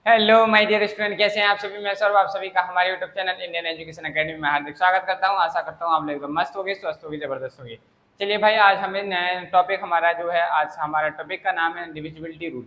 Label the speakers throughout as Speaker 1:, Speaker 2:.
Speaker 1: Hello my dear student, कैसे हैं आप सभी। मैं सौरभ आप सभी का हमारे YouTube channel Indian education academy में हार्दिक स्वागत करता हूं। आशा करता हूं आप लोग एकदम मस्त होंगे, स्वस्थ होंगे, जबरदस्त होंगे। चलिए भाई, आज हमें नया टॉपिक हमारा जो है, आज हमारा टॉपिक का नाम है डिविजिबिलिटी रूल।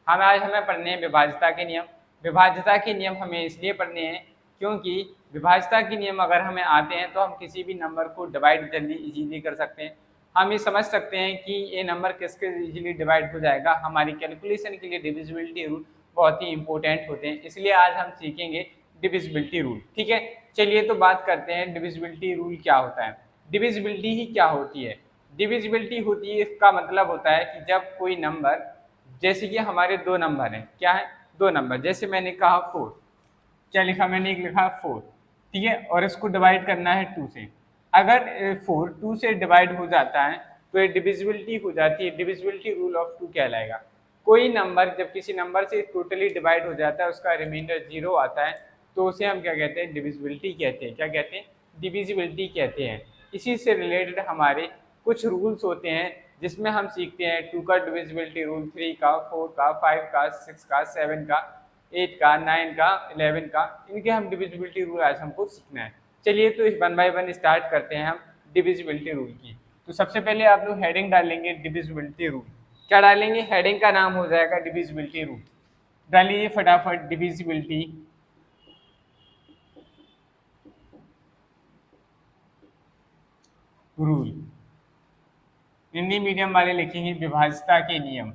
Speaker 1: हमें पढ़ने हैं विभाज्यता के नियम। विभाज्यता के नियम हमें इसलिए पढ़ने हैं क्योंकि विभाज्यता के नियम अगर हमें आते हैं तो हम किसी भी नंबर को डिवाइड जल्दी इजीली कर सकते हैं। हम ये समझ सकते हैं कि ये नंबर किसके इजीली डिवाइड हो जाएगा। हमारी कैलकुलेशन के लिए डिविजिबिलिटी रूल बहुत ही इंपॉर्टेंट होते हैं, इसलिए आज हम सीखेंगे डिविजिबिलिटी रूल। ठीक है, चलिए तो बात करते हैं डिविजिबिलिटी रूल क्या होता है। डिविजिबिलिटी ही क्या होती है। डिविजिबिलिटी होती है, इसका मतलब होता है कि जब कोई नंबर, जैसे कि हमारे दो नंबर हैं, क्या है, दो नंबर, जैसे मैंने कहा 4, क्या लिखा मैंने, एक लिखा 4, ठीक है, और इसको डिवाइड करना है 2 से। अगर 4 2 से डिवाइड हो जाता है तो ये डिविजिबिलिटी हो जाती है। डिविजिबिलिटी रूल ऑफ 2 कहलाएगा। कोई नंबर जब किसी नंबर से टोटली डिवाइड हो जाता है, उसका रिमाइंडर 0 आता है, तो उसे हम क्या कहते हैं, डिविजिबिलिटी कहते हैं। क्या कहते हैं, डिविजिबिलिटी कहते हैं। इसी से रिलेटेड हमारे कुछ रूल्स होते हैं जिसमें हम सीखते हैं 2 का डिविजिबिलिटी रूल, 3 का, 4 का, 5 का, 6 का, 7 का, 8 का, 9 का, 11 का, इनके हम डिविजिबिलिटी रूल आज हमको सीखना है। चलिए तो इस 1 बाय 1 स्टार्ट करते हैं हम डिविजिबिलिटी रूल की। तो सबसे पहले आप लोग हेडिंग डालेंगे डिविजिबिलिटी रूल। क्या डालेंगे, हेडिंग का नाम हो जाएगा डिविजिबिलिटी रूल। डालिए फटाफट डिविजिबिलिटी रूल। हिंदी मीडियम वाले लिखेंगे विभाज्यता के नियम।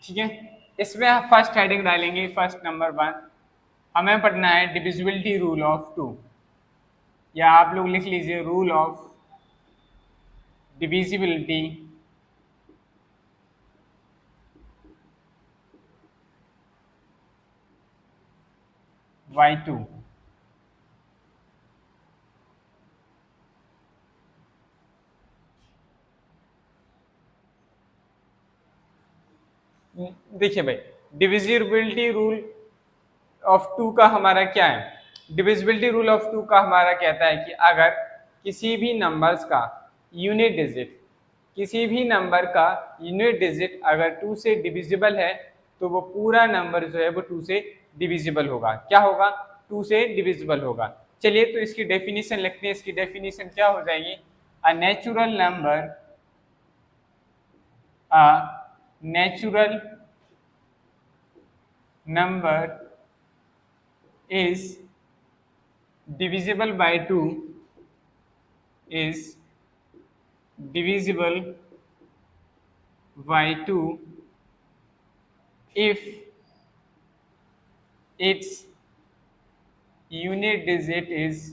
Speaker 1: ठीक है, इसमें आप फर्स्ट हेडिंग डालेंगे, फर्स्ट नंबर 1 हमें पढ़ना है डिविजिबिलिटी रूल ऑफ 2, या आप लोग लिख लीजिए रूल ऑफ डिविजिबिलिटी बाय 2। देखिए भाई, डिविजिबिलिटी रूल ऑफ 2 का हमारा क्या है। डिविजिबिलिटी रूल ऑफ 2 का हमारा कहता है कि अगर किसी भी नंबर्स का यूनिट डिजिट, किसी भी नंबर का यूनिट डिजिट अगर 2 से डिविजिबल है तो वो पूरा नंबर जो है वो 2 से डिविजिबल होगा। क्या होगा, 2 से डिविजिबल होगा। चलिए तो इसकी डेफिनेशन लिखते हैं। इसकी डेफिनेशन क्या हो जाएगी, a natural number, a natural number is divisible by 2 is divisible by 2 if its unit digit is,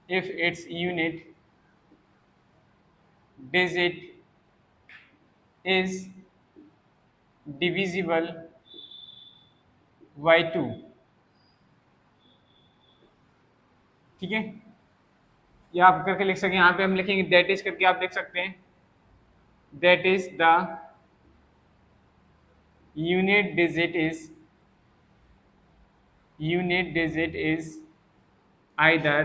Speaker 1: if its unit digit is divisible by 2। ठीक है, ये आप करके लिख सकें। यहाँ पे हम लिखेंगे दैट इज करके, आप लिख सकते हैं that is the unit digit is, unit digit is either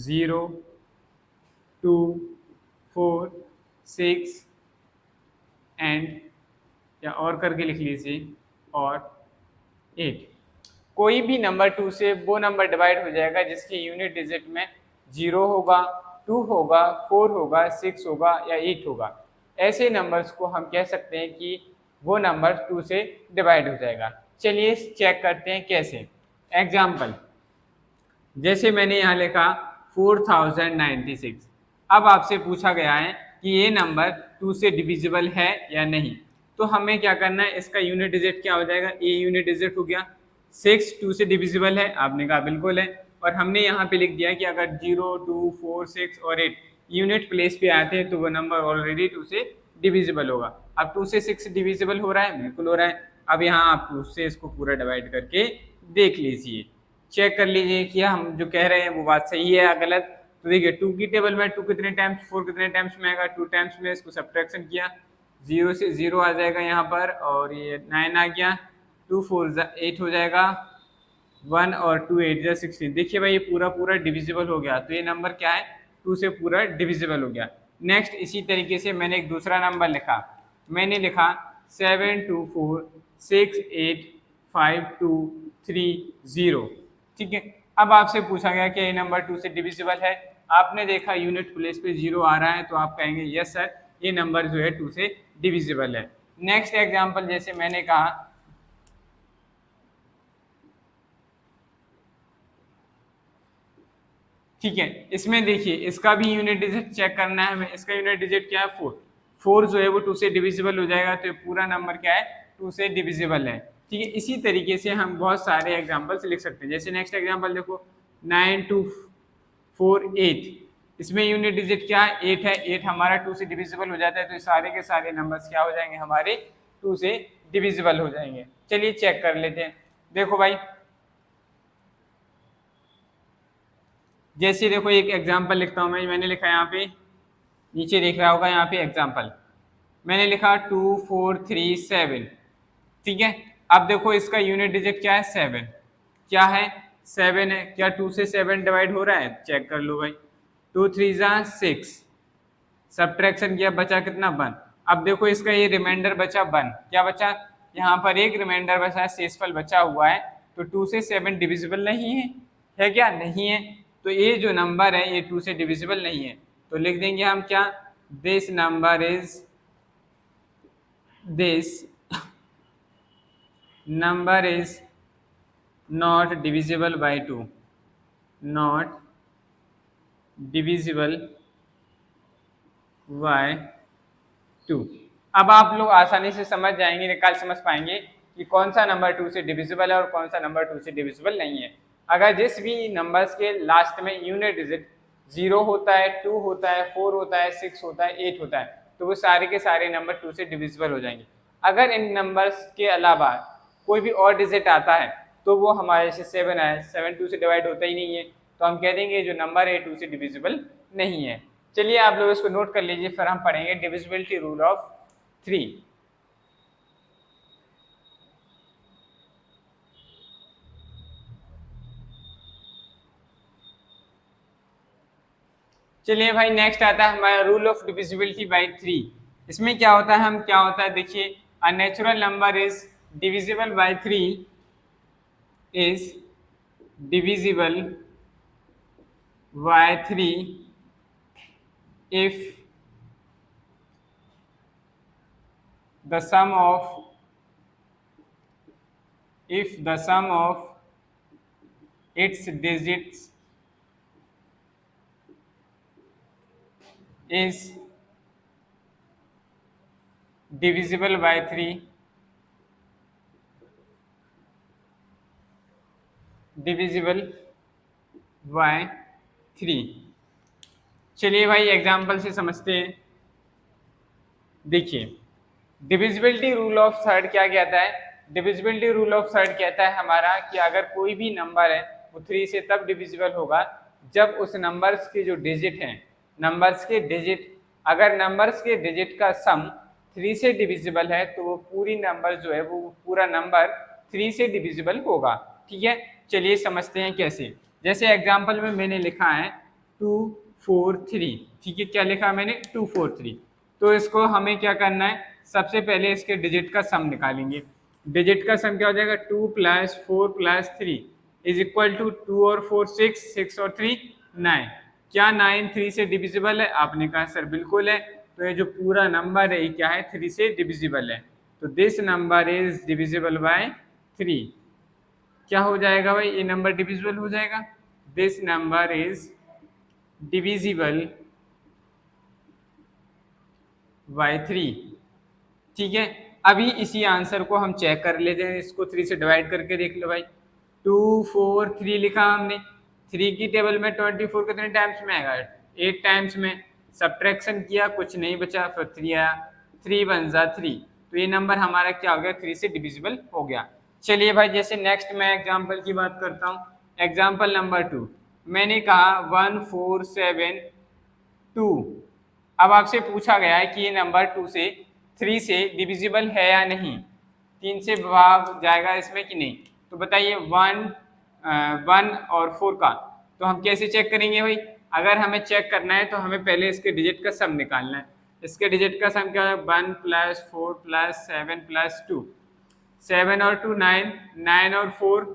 Speaker 1: 0, 2, 4, 6 and, या और करके लिख लीजिए, और 8। कोई भी नंबर 2 से वो नंबर डिवाइड हो जाएगा जिसके यूनिट डिजिट में 0 होगा, 2 होगा, 4 होगा, 6 होगा या 8 होगा। ऐसे नंबर्स को हम कह सकते हैं कि वो नंबर 2 से डिवाइड हो जाएगा। चलिए चेक करते हैं कैसे। एग्जाम्पल, जैसे मैंने यहाँ लिखा 4096। अब आपसे पूछा गया है कि ये नंबर 2 से डिविजिबल है या नहीं, तो हमें क्या करना है, इसका यूनिट डिजिट क्या हो जाएगा, ए यूनिट डिजिट हो गया। 6 2 से डिविजिबल है, आपने कहा बिल्कुल है, और हमने यहाँ पे लिख दिया कि अगर 0, 2, 4, 6 और 8 यूनिट प्लेस पे आते हैं तो वो नंबर ऑलरेडी 2 से डिविजिबल होगा। अब 2 से 6 डिविजिबल हो रहा है, बिल्कुल हो रहा है। अब यहाँ आप 2 से इसको पूरा डिवाइड करके देख लीजिए, चेक कर लीजिए कि हम जो कह रहे हैं वो बात सही है या गलत। तो देखिए 2 की टेबल में 2 कितने टाइम्स, 4 कितने टाइम्स में आएगा, 2 टाइम्स में। इसको सब्ट्रैक्शन किया, 0 से 0 आ जाएगा यहाँ पर, और ये 9 आ गया, 2 4 8 हो जाएगा, 1 और 2 8 16। देखिए भाई ये पूरा पूरा डिविजिबल हो गया, तो ये नंबर क्या है 2 से पूरा डिविजिबल हो गया। नेक्स्ट इसी तरीके से मैंने एक दूसरा नंबर लिखा, मैंने लिखा 7 2 4 6 8 5 2 3 0। ठीक है, अब आपसे पूछा गया कि ये नंबर 2 से डिविजिबल है, आपने देखा यूनिट प्लेस पे 0 आ रहा है तो आप कहेंगे यस सर ये नंबर जो है 2 से डिविजिबल है। नेक्स्ट एग्जांपल जैसे मैंने कहा ठीक है, इसमें देखिए इसका भी यूनिट डिजिट चेक करना है हमें, इसका यूनिट डिजिट क्या है 4। 4 जो है वो 2 से डिविजिबल हो जाएगा, तो ये पूरा नंबर क्या है 2 से डिविजिबल है। ठीक है, इसी तरीके से हम बहुत सारे एग्जांपल्स लिख सकते हैं। जैसे नेक्स्ट एग्जांपल देखो 9 2 4 8, इसमें यूनिट डिजिट क्या है 8 है, 8 हमारा 2 से डिविजिबल हो जाता है, तो ये सारे के सारे नंबर्स क्या हो जाएंगे हमारे 2 से डिविजिबल हो जाएंगे। चलिए चेक कर लेते हैं। देखो भाई जैसे देखो एक एग्जांपल लिखता हूं मैं, मैंने लिखा यहाँ पे नीचे देख रहा होगा यहाँ पे एग्जांपल, मैंने लिखा 2 4 3 7। ठीक है, अब देखो इसका यूनिट डिजिट क्या है 7, क्या है 7 है, क्या 2 से 7 डिवाइड हो रहा है, चेक कर लो भाई। 2 3 जा 6, सब्ट्रैक्शन किया बचा कितना 1। अब देखो इसका ये रिमाइंडर बचा 1, क्या बचा यहाँ पर एक रिमाइंडर बचा है, शेषफल बचा हुआ है, तो 2 से 7 डिविजिबल नहीं है क्या, नहीं है, तो ये जो नंबर है ये 2 से डिविजिबल नहीं है, तो लिख देंगे हम क्या, this number is not divisible by 2, not divisible by 2। अब आप लोग आसानी से समझ जाएंगे, निकाल समझ पाएंगे कि कौन सा नंबर 2 से डिविजिबल है और कौन सा नंबर 2 से डिविजिबल नहीं है। अगर जिस भी नंबर्स के लास्ट में यूनिट डिजिट 0 होता है, 2 होता है, 4 होता है, 6 होता है, 8 होता है, तो वो सारे के सारे नंबर 2 से डिविजिबल हो जाएंगे। अगर इन नंबर्स के अलावा कोई भी और डिजिट आता है तो वो हमारे से 7 है, 7 2 से डिवाइड होता ही नहीं है, तो हम कह देंगे जो नंबर है 2 से डिविजिबल नहीं है। चलिए आप लोग इसको नोट कर लीजिए, फिर हम पढ़ेंगे डिविजिबिलिटी रूल ऑफ 3। चलिए भाई नेक्स्ट आता है हमारा रूल ऑफ डिविजिबिलिटी बाय 3। इसमें क्या होता है, हम क्या होता है देखिए, a natural number is divisible by 3 is divisible by 3 if the sum of its digits is divisible by 3, divisible by 3। चलिए भाई एग्जाम्पल से समझते हैं। देखिए डिविजिबिलिटी रूल ऑफ थर्ड क्या कहता है, डिविजिबिलिटी रूल ऑफ थर्ड कहता है हमारा कि अगर कोई भी नंबर है वो 3 से तब डिविजिबल होगा जब उस नंबर्स के जो डिजिट हैं, नंबर्स के डिजिट, अगर नंबर्स के डिजिट का सम 3 से डिविजिबल है तो वो पूरी नंबर जो है वो पूरा नंबर 3 से डिविजिबल होगा। ठीक है, चलिए समझते हैं कैसे। जैसे एग्जाम्पल में मैंने लिखा है 2 4 3, ठीक है, क्या लिखा मैंने 2 4 3, तो इसको हमें क्या करना है, सबसे पहले इसके डिजिट का सम निकालेंगे। डिजिट का सम क्या हो जाएगा 2 + 4 + 3 इज इक्वल टू 2 और 4 6, 6 और 3 9। क्या 9 3 से डिविजिबल है, आपने कहा सर बिल्कुल है, तो ये जो पूरा नंबर है ये क्या है 3 से डिविजिबल है, तो this number is divisible by 3। क्या हो जाएगा भाई, ये नंबर डिविजिबल हो जाएगा, this number is divisible by 3। ठीक है, अभी इसी आंसर को हम चेक कर लेते हैं, इसको 3 से डिवाइड करके देख लो भाई। 2 4 3 लिखा हमने, 3 की टेबल में 24 कितने टाइम्स में आएगा, 8 टाइम्स में, सब्ट्रैक्शन किया कुछ नहीं बचा, फिर 3 आया, 3 1 जा 3, तो ये नंबर हमारा क्या हो गया 3 से डिविजिबल हो गया। चलिए भाई जैसे नेक्स्ट मैं एग्जाम्पल की बात करता हूँ, एग्जाम्पल नंबर 2, मैंने कहा 1 4 7 2। अब आपसे पूछा गया है कि ये नंबर 2 से 3 से डिविजिबल है या नहीं, 3 से भाग जाएगा इसमें कि नहीं? तो बताइए 1 और 4 का। तो हम कैसे चेक करेंगे भाई? अगर हमें चेक करना है तो हमें पहले इसके डिजिट का सम निकालना है। इसके डिजिट का सम क्या है? 1 + 4 + 7 + 2। 7 और 2 9, 9 और 4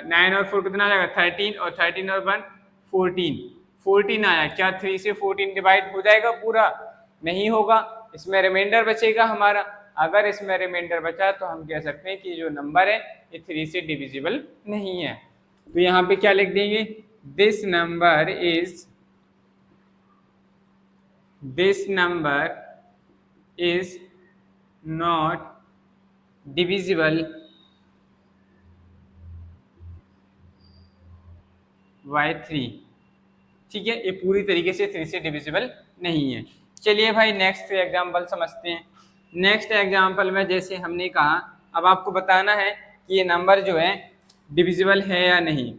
Speaker 1: 9 और 4 कितना आ जाएगा? 13, और 13 और 1 14। 14 आया। क्या 3 से 14 डिवाइड हो जाएगा पूरा? नहीं होगा, इसमें रिमाइंडर बचेगा हमारा। अगर इसमें रिमाइंडर बचा तो हम कह सकते हैं कि जो नंबर है ये 3 से डिविजिबल नहीं है। तो यहाँ पे क्या लिख देंगे? This number is not divisible by 3। ठीक है, ये पूरी तरीके से 3 से डिविजिबल नहीं है। चलिए भाई नेक्स्ट एग्जांपल समझते हैं। नेक्स्ट एग्जांपल में जैसे हमने कहा, अब आपको बताना है कि ये नंबर जो है डिविजिबल है या नहीं।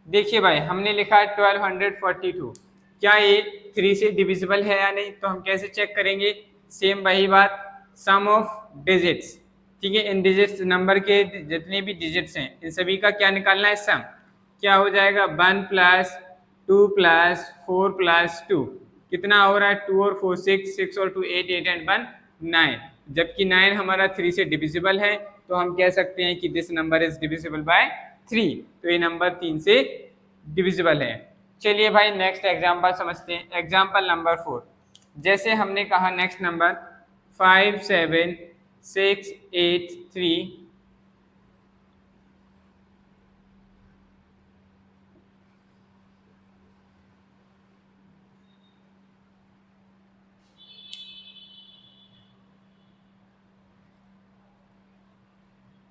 Speaker 1: देखिए भाई, हमने लिखा है 1242। क्या ये 3 से डिविजिबल है या नहीं? तो हम कैसे चेक करेंगे? सेम वही बात, सम ऑफ डिजिट्स। ठीक है, इन डिजिट्स नंबर के जितने भी डिजिट्स हैं इन सभी का क्या निकालना है? सम। क्या हो जाएगा? 1 + 2 + 4 + 2 कितना हो रहा है? 2 और 4 6, 6 और 2 8, 8 and 1 9। जबकि 9 हमारा 3 से डिविजिबल है, तो हम कह सकते हैं कि this number is divisible by 3। तो ये नंबर 3 से डिविजिबल है। चलिए भाई नेक्स्ट एग्जांपल समझते हैं। Example number 4। जैसे हमने कहा नेक्स्ट नंबर 5 7 6 8 3।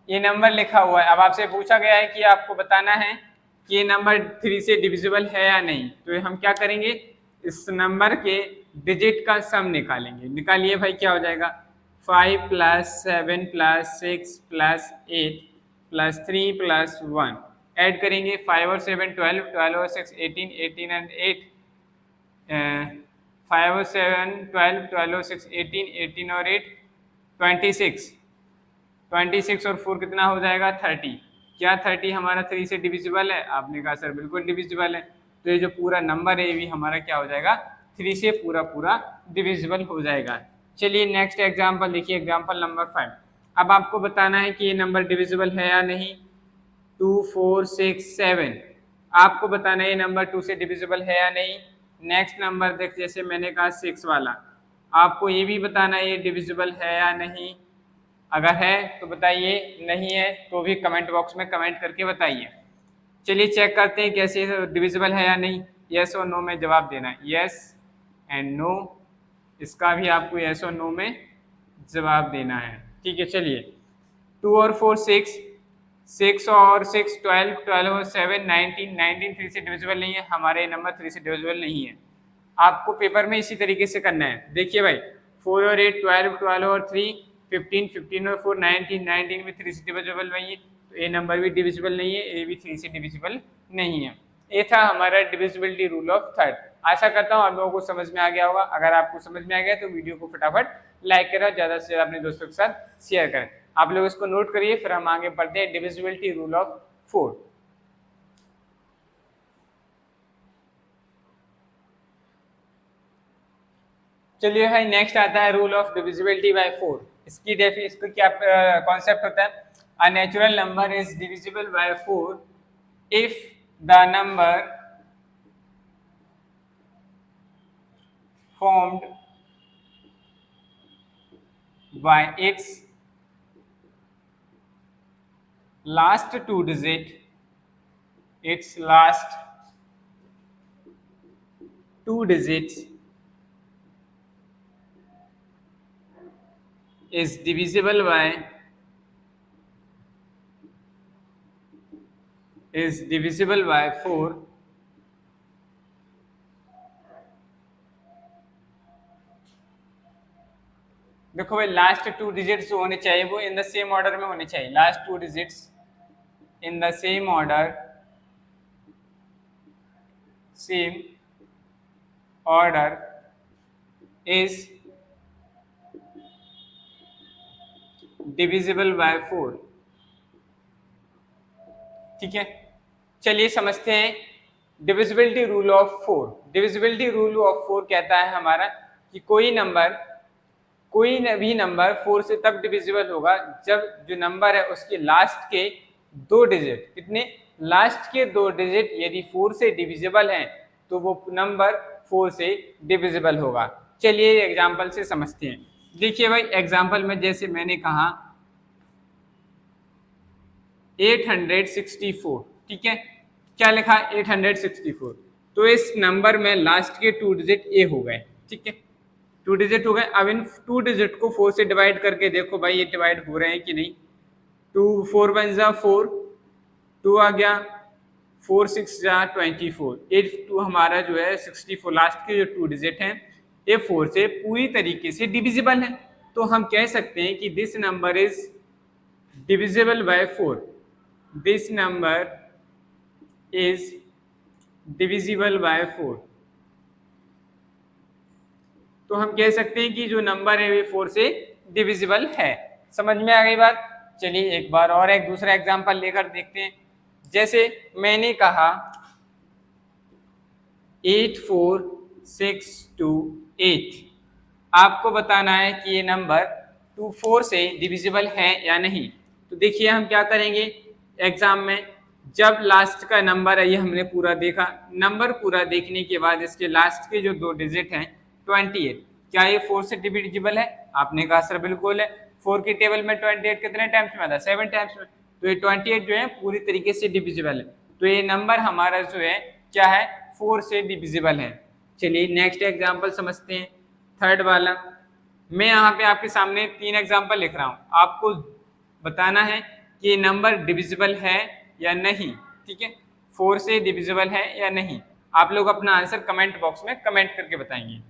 Speaker 1: ये नंबर लिखा हुआ है। अब आपसे पूछा गया है कि आपको बताना है कि ये नंबर 3 से डिविजिबल है या नहीं। तो हम क्या करेंगे? इस नंबर के डिजिट का सम निकालेंगे। निकालिए भाई, क्या हो जाएगा? 5 + 7 + 6 + 8 + 3 + 1 ऐड करेंगे। 5 और 7 12, 12 और 6 18, 18 and 8 5 और 7 12, 12 और 6 18, 18 और 8 26। 26 और 4 कितना हो जाएगा? 30। क्या 30 हमारा 3 से डिविजिबल है? आपने कहा सर बिल्कुल डिविजिबल है। तो ये जो पूरा नंबर है ये भी हमारा क्या हो जाएगा? 3 से पूरा पूरा डिविजिबल हो जाएगा। चलिए नेक्स्ट एग्जांपल देखिए, एग्जांपल नंबर 5। अब आपको बताना है कि ये नंबर डिविजिबल है या नहीं। 2 4 6 7 आपको बताना है ये नंबर 2 से डिविजिबल है या नहीं। नेक्स्ट नंबर देख, जैसे मैंने कहा 6 वाला, आपको ये भी बताना है ये डिविजिबल है या नहीं। अगर है तो बताइए, नहीं है तो भी कमेंट बॉक्स में कमेंट करके बताइए। चलिए चेक करते हैं कैसे डिविजिबल है या नहीं। यस और नो में जवाब देना है, यस एंड नो। इसका भी आपको यस और नो में जवाब देना है। ठीक है, चलिए 2 और 4 6, 6 और 6 12, 12 और 7 19, 19 3 से डिविजिबल नहीं है। हमारे नंबर 3 से डिविजिबल नहीं है। आपको पेपर में इसी तरीके से करना है। देखिए भाई 4 और 8 12, 12 और 3 15, 15 और 4 19, 19 भी 3 से डिविजिबल नहीं है। तो ये नंबर भी डिविजिबल नहीं है, ये भी 3 से डिविजिबल नहीं है। ये था हमारा डिविजिबिलिटी रूल ऑफ थर्ड। आशा करता हूँ आप लोगों को समझ में आ गया होगा। अगर आपको समझ में आ गया तो वीडियो को फटाफट लाइक करें, ज़्यादा से ज़्यादा अपने दोस्तों के साथ शेयर करें। आप लोग इसको नोट करिए, फिर हम आगे बढ़ते हैं डिविजिबिलिटी रूल ऑफ 4। चलिए भाई नेक्स्ट आता है रूल ऑफ डिविजिबिलिटी बाय 4। इसको क्या कॉन्सेप्ट होता है? A natural number is divisible by 4 if the number formed by its last two digit is divisible by 4 देखो भाई, लास्ट 2 डिजिट्स जो होने चाहिए वो इन द सेम ऑर्डर में होने चाहिए। Last 2 digits in the same order same order is divisible by 4। ठीक है, चलिए समझते हैं divisibility rule of 4। Divisibility rule of 4 कहता है हमारा कि कोई भी नंबर 4 से तब डिविजिबल होगा जब जो नंबर है उसके लास्ट के 2 डिजिट, कितने, लास्ट के 2 डिजिट यदि 4 से डिविजिबल हैं तो वो नंबर 4 से डिविजिबल होगा। चलिए एग्जांपल से समझते हैं। देखिए भाई एग्जांपल में जैसे मैंने कहा 864, ठीक है, क्या लिखा 864, तो इस नंबर में लास्ट के 2 डिजिट ए हो गए। ठीक है, 2 डिजिट हो गए। अब इन 2 डिजिट को 4 से डिवाइड करके देखो भाई ये डिवाइड हो रहे हैं कि नहीं। 2 4 1 जा 4, 2 आ गया, 4 6 जा 24, 8 2 हमारा जो है 64, लास्ट के जो 2 डिजिट हैं ये 4 से पूरी तरीके से डिविजिबल है। तो हम कह सकते हैं कि this number is divisible by 4। This number is divisible by 4। तो हम कह सकते हैं कि जो नंबर है वे 4 से डिविजिबल है। समझ में आ गई बात। चलिए एक बार और एक दूसरा एग्जांपल लेकर देखते हैं। जैसे मैंने कहा 84628, आपको बताना है कि ये नंबर 24 से डिविजिबल है या नहीं। तो देखिए हम क्या करेंगे एग्जाम में, जब लास्ट का नंबर है ये हमने पूरा देखा, नंबर पूरा देखने के बाद इसके लास्ट के जो 2 डिजिट हैं 28, क्या ये 4 से डिविजिबल है? आपने कहा सर बिल्कुल है। 4 की टेबल में 28 कितने टाइम्स में आता है? 7 टाइम्स में। तो ये 28 जो है पूरी तरीके से डिविजिबल है। तो ये नंबर हमारा जो है क्या है, 4 से डिविजिबल है। चलिए नेक्स्ट एग्जाम्पल समझते हैं, थर्ड वाला। मैं यहाँ पे आपके सामने 3 एग्जाम्पल लिख रहा हूँ, आपको बताना है कि ये नंबर डिविजिबल है या नहीं। ठीक है, 4 से डिविजिबल है या नहीं। आप लोग अपना आंसर कमेंट बॉक्स में कमेंट करके बताएंगे।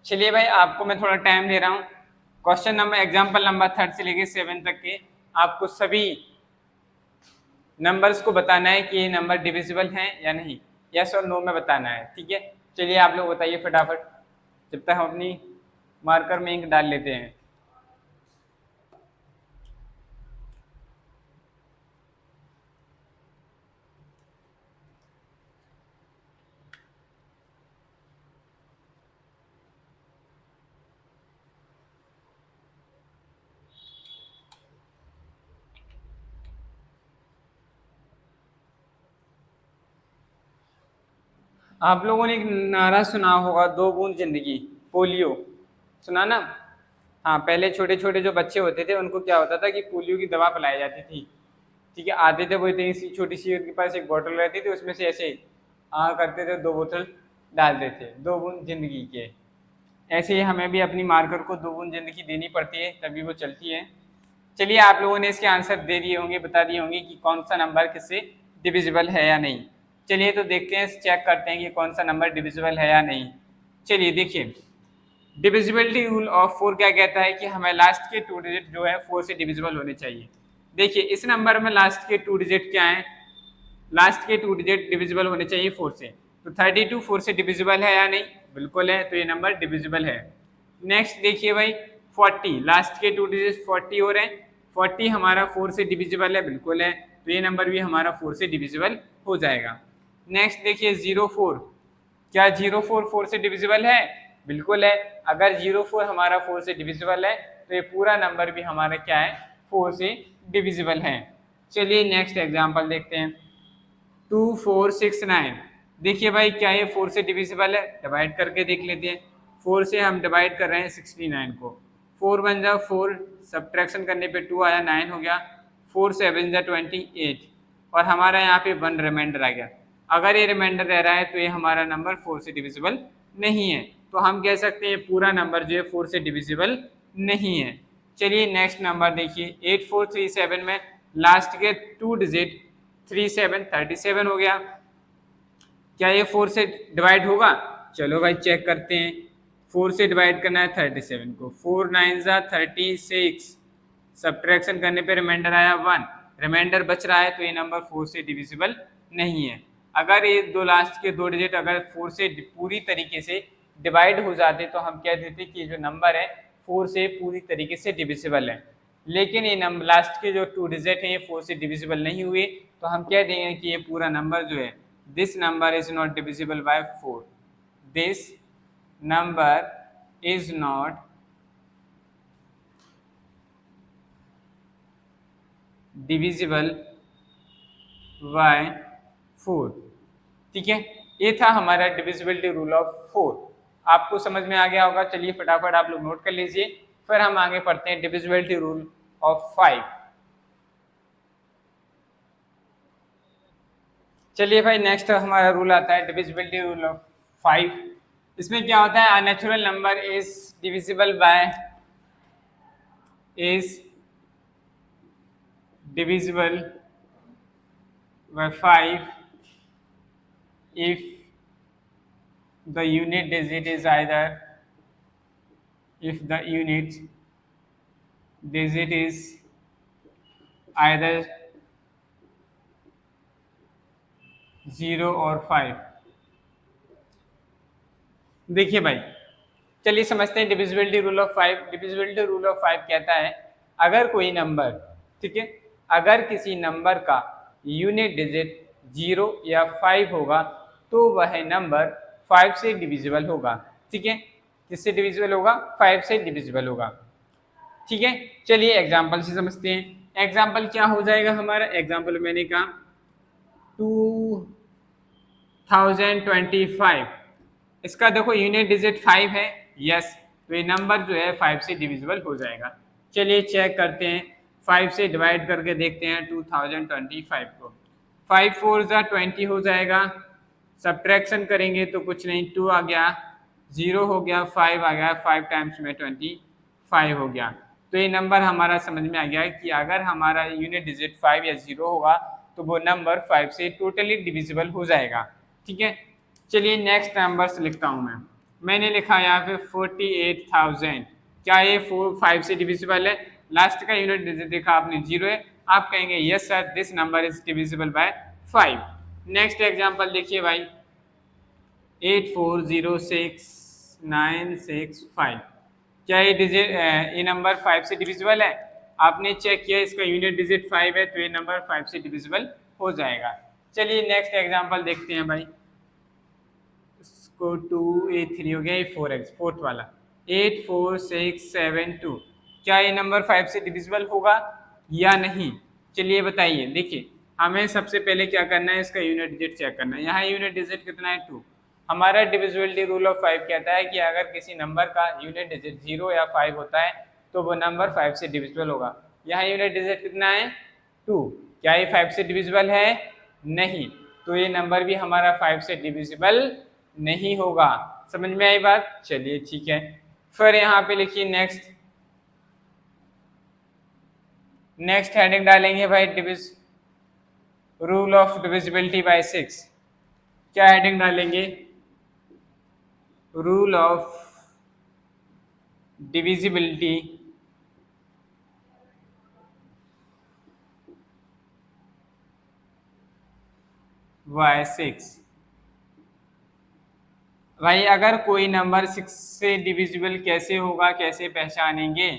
Speaker 1: चलिए भाई आपको मैं थोड़ा टाइम दे रहा हूँ। क्वेश्चन नंबर एग्जाम्पल नंबर 3 से लेके 7 तक के आपको सभी नंबर्स को बताना है कि ये नंबर डिविजिबल हैं या नहीं, यस और नो में बताना है। ठीक है, चलिए आप लोग बताइए फटाफट, जब तक हम अपनी मार्कर में इंक डाल लेते हैं। आप लोगों ने एक नारा सुना होगा, 2 बूंद जिंदगी, पोलियो सुना ना। हाँ, पहले छोटे छोटे जो बच्चे होते थे उनको क्या होता था कि पोलियो की दवा पिलाई जाती थी। ठीक है, आते थे वो इतनी सी छोटी सी, उनके पास एक बोतल रहती थी, उसमें से ऐसे करते थे 2 बोतल डालते थे, 2 बूंद जिंदगी के। ऐसे ही हमें भी अपनी मार्कर को 2 बूंद जिंदगी देनी पड़ती है तभी वो चलती है। चलिए आप लोगों ने इसके आंसर दे दिए होंगे, बता दिए होंगे कि कौन सा नंबर किससे डिविजिबल है या नहीं। चलिए तो देखते हैं, चेक करते हैं कि कौन सा नंबर डिविजिबल है या नहीं। चलिए देखिए, डिविजिबिलिटी रूल ऑफ 4 क्या कहता है कि हमें लास्ट के 2 डिजिट जो है 4 से डिविजिबल होने चाहिए। देखिए इस नंबर में लास्ट के 2 डिजिट क्या हैं, लास्ट के 2 डिजिट डिविजिबल होने चाहिए 4 से। तो 32 4 से डिविजिबल है या नहीं? बिल्कुल है, तो ये नंबर डिविजिबल है। नेक्स्ट देखिए भाई 40, लास्ट के 2 डिजिट 40 हो रहे हैं, 40 हमारा 4 से डिविजिबल है, बिल्कुल है, तो ये नंबर भी हमारा 4 से डिविजिबल हो जाएगा। नेक्स्ट देखिए 04, क्या 04 4 से डिविजिबल है? बिल्कुल है। अगर 04 हमारा 4 से डिविजिबल है तो ये पूरा नंबर भी हमारा क्या है, 4 से डिविजिबल है। चलिए नेक्स्ट एग्जांपल देखते हैं, 2469। देखिए भाई क्या ये 4 से डिविजिबल है? डिवाइड करके देख लेते हैं। 4 से हम डिवाइड कर रहे हैं 69 को। 4 1 जा 4, सब्ट्रैक्शन करने पे 2 आया, 9 हो गया। 4 7 जा 28 और हमारा यहाँ पे 1 रिमाइंडर आ गया। अगर ये रिमाइंडर रह रहा है तो ये हमारा नंबर 4 से डिविजिबल नहीं है। तो हम कह सकते हैं पूरा नंबर जो है 4 से डिविजिबल नहीं है। चलिए नेक्स्ट नंबर देखिए, 8437 में लास्ट के 2 डिजिट 37 37 हो गया। क्या ये 4 से डिवाइड होगा? चलो भाई चेक करते हैं। 4 से डिवाइड करना है 37 को। 4 9 जा 36, सब्ट्रैक्शन करने पे रिमाइंडर आया 1, रिमाइंडर बच रहा है तो ये नंबर 4 से डिविजिबल नहीं है। अगर ये दो लास्ट के 2 डिजिट अगर 4 से पूरी तरीके से डिवाइड हो जाते तो हम कह देते कि जो नंबर है 4 से पूरी तरीके से डिविजिबल है। लेकिन ये नंबर लास्ट के जो 2 डिजिट हैं ये 4 से डिविजिबल नहीं हुए, तो हम कह देंगे कि ये पूरा नंबर जो है this number is not divisible by 4। This number is not divisible by 4। ठीक है, ये था हमारा डिविजिबिलिटी रूल ऑफ 4। आपको समझ में आ गया होगा। चलिए फटाफट आप लोग नोट कर लीजिए, फिर हम आगे पढ़ते हैं डिविजिबिलिटी रूल ऑफ 5। चलिए भाई नेक्स्ट हमारा रूल आता है डिविजिबिलिटी रूल ऑफ 5। इसमें क्या होता है, unnatural number is divisible by 5 if the unit digit is either either 0 और 5। देखिए भाई, चलिए समझते हैं divisibility rule of 5। Divisibility rule of 5 कहता है अगर कोई नंबर, ठीक है, अगर किसी नंबर का यूनिट डिजिट 0 या 5 होगा तो वह नंबर 5 से डिविजिबल होगा। ठीक है, किससे डिविजिबल होगा? 5 से डिविजिबल होगा। ठीक है, चलिए एग्जाम्पल से समझते हैं। एग्जाम्पल क्या हो जाएगा हमारा? एग्जाम्पल मैंने कहा 2025, इसका देखो यूनिट डिजिट 5 है, यस, तो ये नंबर जो है 5 से डिविजिबल हो जाएगा। चलिए चेक करते हैं, 5 से डिवाइड करके देखते हैं 2025 को। 5 4 जा 20 हो जाएगा, सब्ट्रैक्शन करेंगे तो कुछ नहीं, 2 आ गया, 0 हो गया, 5 आ गया, 5 टाइम्स में 25 हो गया। तो ये नंबर हमारा समझ में आ गया कि अगर हमारा यूनिट डिजिट 5 या 0 होगा तो वो नंबर 5 से टोटली डिविजिबल हो जाएगा। ठीक है, चलिए नेक्स्ट नंबर लिखता हूँ मैंने लिखा यहाँ पे 48,000। क्या ये 5 से डिविजिबल है? लास्ट का यूनिट डिजिट देखा आपने 0 है, आप कहेंगे yes sir this number is divisible by 5। Next example देखिए भाई 8406,965। क्या ये डिजिट ये नंबर 5 से डिविजिबल है? आपने चेक किया, इसका यूनिट डिजिट 5 है तो ये नंबर 5 से डिविजिबल हो जाएगा। चलिए नेक्स्ट एग्जांपल देखते हैं भाई, इसको 2 हो गया, 4x फोर्थ वाला 84672। क्या ये नंबर 5 से डिविजिबल होगा या नहीं? चलिए बताइए। देखिए हमें सबसे पहले क्या करना है, इसका यूनिट डिजिट चेक करना है। यहाँ यूनिट डिजिट कितना है? 2। हमारा डिविजिबिलिटी रूल ऑफ 5 कहता है कि अगर किसी नंबर का यूनिट डिजिट 0 या 5 होता है तो वो नंबर 5 से डिविजिबल होगा। यहाँ यूनिट डिजिट कितना है? 2। क्या ये 5 से डिविजिबल है? नहीं, तो ये नंबर भी हमारा 5 से डिविजिबल नहीं होगा। समझ में आई बात? चलिए ठीक है, फिर यहाँ पे लिखिए नेक्स्ट हेडिंग डालेंगे भाई रूल ऑफ डिविजिबिलिटी बाय 6। क्या हेडिंग डालेंगे? Rule of divisibility bye 6। भाई अगर कोई नंबर 6 से डिविजिबल कैसे होगा, कैसे पहचानेंगे?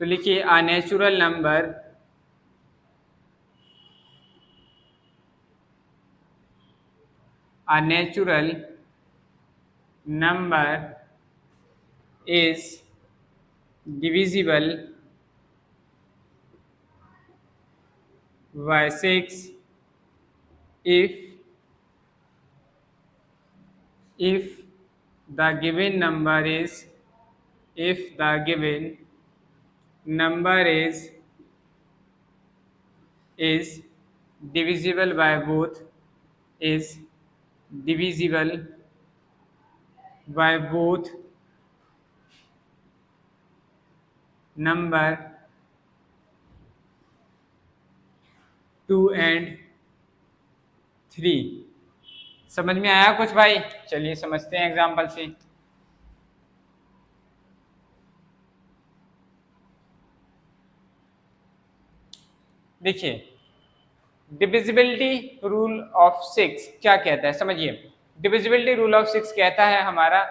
Speaker 1: तो लिखिए a natural number is divisible by 6 if the given number is, if the given number is divisible by both, is divisible by both number 2 and 3। समझ में आया कुछ भाई? चलिए समझते हैं एग्जाम्पल से। देखिए डिविजिबिलिटी रूल ऑफ 6 क्या कहता है, समझिए। डिविजिबिलिटी रूल ऑफ 6 कहता है हमारा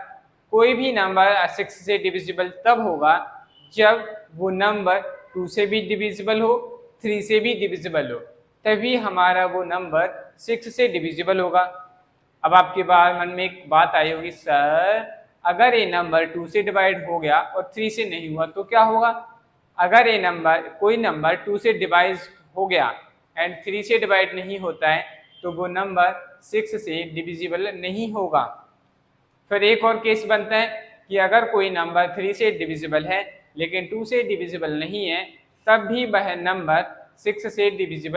Speaker 1: कोई भी नंबर 6 से डिविजिबल तब होगा जब वो नंबर 2 से भी डिविजिबल हो, 3 से भी डिविजिबल हो, तभी हमारा वो नंबर 6 से डिविजिबल होगा। अब आपके मन में एक बात आई होगी, सर अगर ये नंबर 2 से डिवाइड हो गया और 3 से नहीं हुआ तो क्या होगा? अगर ये नंबर कोई नंबर 2 से डिवाइड हो गया एंड 3 से डिवाइड नहीं होता है तो वो नंबर 6 से डिविजिबल नहीं होगा। फिर एक और केस बनता है कि अगर कोई नंबर 3 से डिविजिबल है लेकिन 2 से डिविजिबल नहीं है, तब भी वह नंबर 6 से डिविजिबल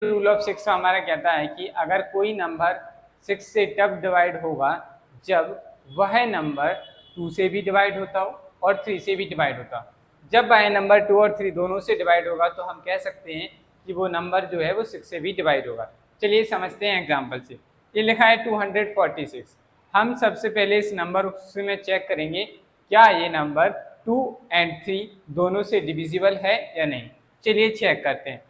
Speaker 1: रूल ऑफ 6 हमारा कहता है कि अगर कोई नंबर 6 से तब डिवाइड होगा जब वह नंबर 2 से भी डिवाइड होता हो और 3 से भी डिवाइड होता हो। जब वह नंबर 2 और 3 दोनों से डिवाइड होगा तो हम कह सकते हैं कि वो नंबर जो है वो 6 से भी डिवाइड होगा। चलिए समझते हैं एग्जाम्पल से। ये लिखा है 246। हम सबसे पहले इस नंबर में चेक करेंगे क्या ये नंबर 2 एंड 3 दोनों से डिविजिबल है या नहीं। चलिए चेक करते हैं,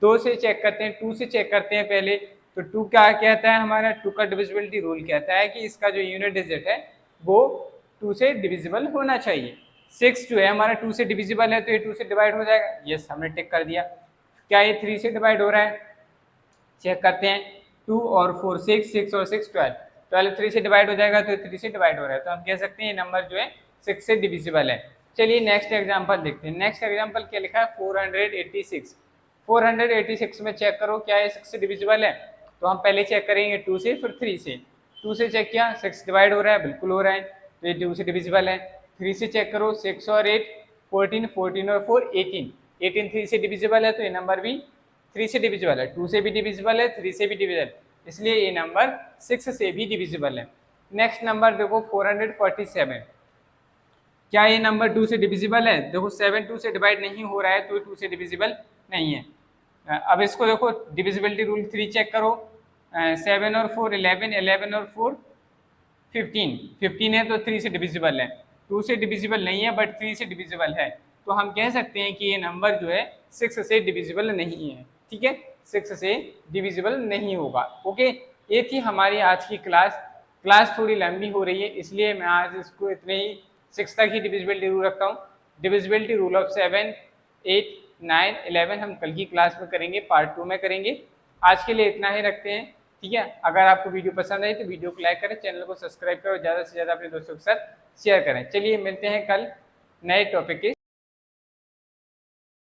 Speaker 1: 2 से चेक करते हैं, 2 से चेक करते हैं पहले। तो 2 क्या कहता है, हमारा 2 का डिविजिबिलिटी रूल कहता है कि इसका जो यूनिट डिजिट है वो 2 से डिविजिबल होना चाहिए। 6 जो है हमारा 2 से डिविजिबल है तो ये 2 से डिवाइड हो जाएगा, यस हमने टिक कर दिया। क्या ये 3 से डिवाइड हो रहा है, चेक करते हैं। 2 और 4 6, 6 और 6 12, 12 3 से डिवाइड हो जाएगा तो 3 से डिवाइड हो रहा है, तो हम कह सकते हैं ये नंबर जो है 6 से डिविजिबल है। चलिए नेक्स्ट एग्जांपल देखते हैं। नेक्स्ट एग्जांपल क्या लिखा है 486। 486 में चेक करो क्या ये 6 से डिविजिबल है। तो हम पहले चेक करेंगे 2 से, फिर 3 से। 2 से चेक किया 6 डिवाइड हो रहा है, बिल्कुल हो रहा है, तो ये 2 से डिविजिबल है। 3 से चेक करो 6 और 8 14, 14 और 4 18, 18 3 से डिविजिबल है तो ये नंबर भी 3 से डिविजिबल है। 2 से भी डिविजिबल है, 3 से भी डिविजिबल, इसलिए ये नंबर 6 से भी डिविजिबल है। नेक्स्ट नंबर देखो 447। क्या ये नंबर 2 से डिविजिबल है, देखो 7 2 से डिवाइड नहीं हो रहा है तो 2 से डिविजिबल नहीं है। अब इसको देखो डिविजिबिलिटी रूल 3 चेक करो, 7 और 4 11, 11 और 4 15, 15 है तो 3 से डिविजिबल है। 2 से डिविजिबल नहीं है बट 3 से डिविजिबल है, तो हम कह सकते हैं कि ये नंबर जो है 6 से डिविजिबल नहीं है। ठीक है, 6 से डिविजिबल नहीं होगा। ओके, ये थी हमारी आज की क्लास। क्लास थोड़ी लंबी हो रही है इसलिए मैं आज इसको इतने ही 6 तक ही डिविजिबिलिटी रूल रखता हूँ। डिविजिबिलिटी रूल ऑफ 7 8 9 11 हम कल की क्लास में करेंगे, पार्ट 2 में करेंगे। आज के लिए इतना ही रखते हैं। ठीक है, अगर आपको वीडियो पसंद आई तो वीडियो को लाइक करें, चैनल को सब्सक्राइब करें और ज़्यादा से ज़्यादा अपने दोस्तों के साथ शेयर करें। चलिए मिलते हैं कल नए टॉपिक के